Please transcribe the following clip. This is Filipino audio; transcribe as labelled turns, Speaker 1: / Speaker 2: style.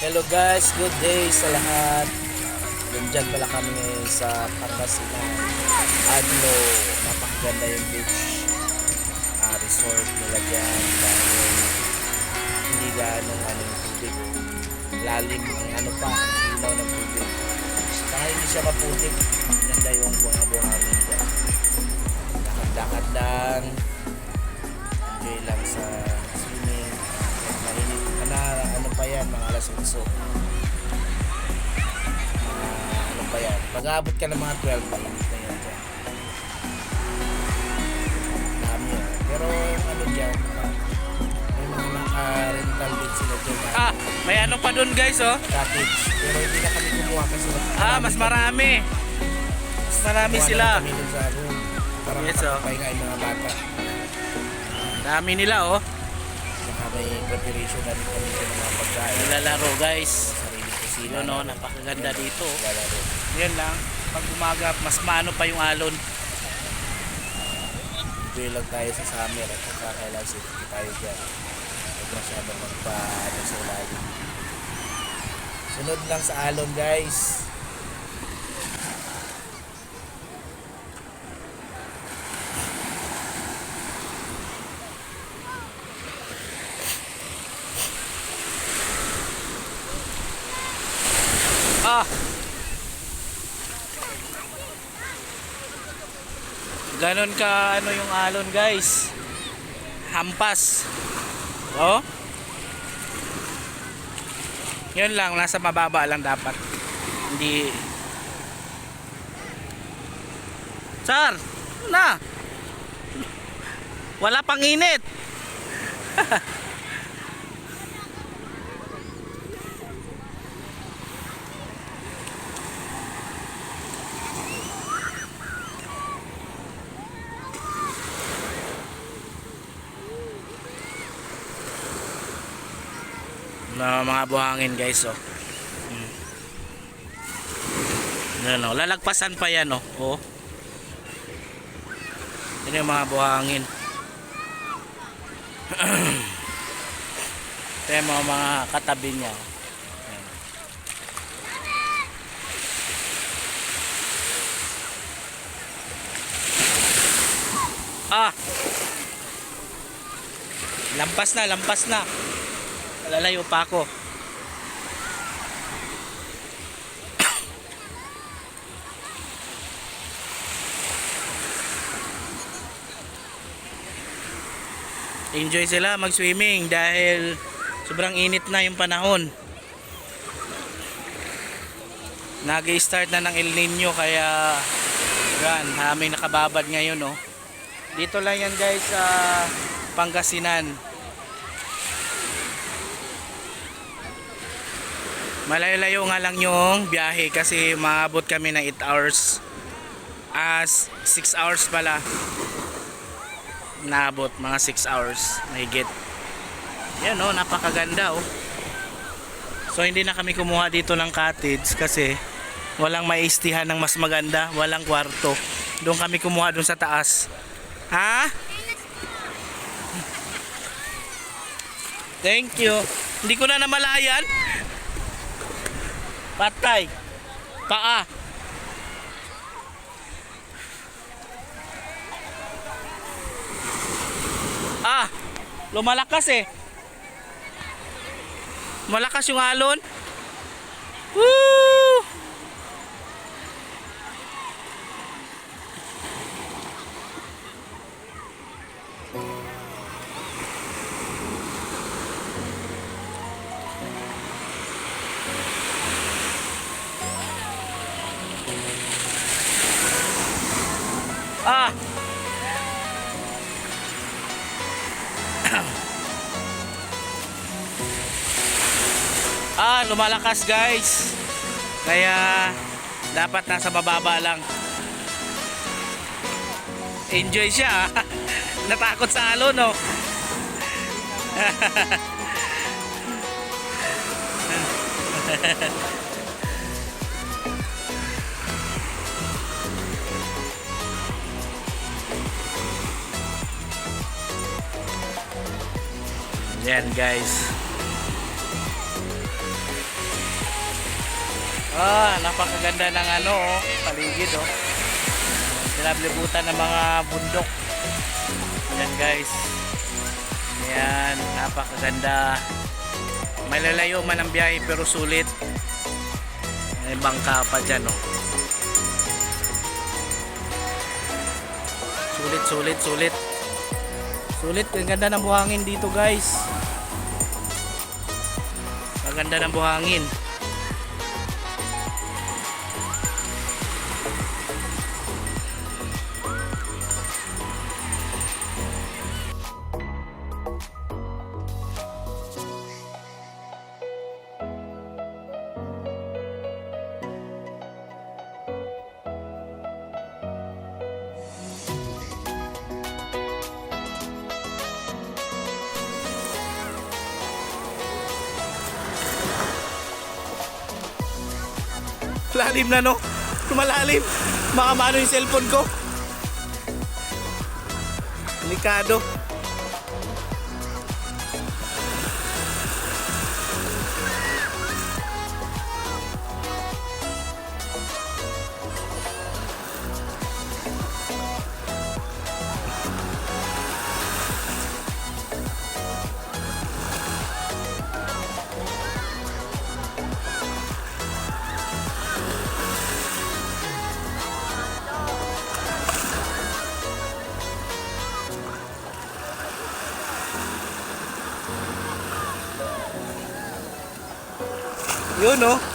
Speaker 1: Hello guys, good day sa lahat. Nandyan pala kami ngayon sa Pangasinan. Adlo, napakaganda yung beach resort nila dyan dahil hindi ganong yung tubig. Lalim ang ang ilaw ng tubig. Saka hindi siya maputik. Ganda yung buhangin dyan. Lakad-lakad lang. Enjoy lang sa swimming. Mainit ka na, pa yan, mga alas 8. Ano pa yan? Pag-aabot ka ng mga 12, mainit na yan dyan. Dami yan. Pero ano dyan, may mga naka-rental din sila dyan.
Speaker 2: May ano pa dun guys, oh.
Speaker 1: Cottage. Pero hindi na kami kumuha kasi
Speaker 2: Mas marami. Mas marami sila.
Speaker 1: Kami dun sa room. Para
Speaker 2: Yes, oh.
Speaker 1: makapagpahinga yung mga bata.
Speaker 2: Dami nila, oh.
Speaker 1: Saka may preparation na rin kami ng mga pagkain.
Speaker 2: Nilalaro guys.
Speaker 1: Sarili kusina.
Speaker 2: Yun, oh, napakaganda dito.
Speaker 1: Lalaro.
Speaker 2: Yan lang. Pag umaga, mas maano pa yung alon.
Speaker 1: Enjoy lang tayo sa summer at saka kailangan safety tayo dyan. Huwag masyadong magpa-ano sa lalim. Sunod lang sa alon guys.
Speaker 2: Ganon ka ano yung alon guys. Hampas. Oh. Yun lang, nasa mababa lang dapat. Hindi. Sir, na. Wala pang init. Na mga buhangin guys, oh. Yan, oh. Lalagpasan pa yan, oh. Oh. Yan yung mga buhangin. Ito yung mga katabi niya, oh. Yan. Lampas na. Lalayo pa ako. Enjoy sila mag-swimming dahil sobrang init na yung panahon. Nag-i-start na ng El Nino kaya yan, aming nakababad ngayon, oh. Dito lang yan guys sa Pangasinan. Malayo-layo nga lang yung biyahe kasi maabot kami ng 8 hours. 6 hours pala. Naabot mga 6 hours mahigit. Yan, oh, napakaganda, oh. So hindi na kami kumuha dito ng cottage kasi walang maistihan ng mas maganda, walang kwarto. Doon kami kumuha doon sa taas. Ha? Thank you. Hindi ko na namalayan. Patay. Paa. Lumalakas eh. Malakas yung alon. Woo! Lumalakas guys. Kaya dapat nasa mababa lang. Enjoy siya. Natakot sa alon, no. Yan guys. Napakaganda ng paligid oh. Sinablibutan ng mga bundok. Yan guys. Yan, napakaganda. May lalayo man ang biyahe pero sulit. May bangka pa dyan oh. Sulit. Ang ganda ng buhangin dito guys. Ang ganda ng buhangin. Lalim na no? Lumalalim. Baka maano yung cellphone ko. Delikado. Yun no?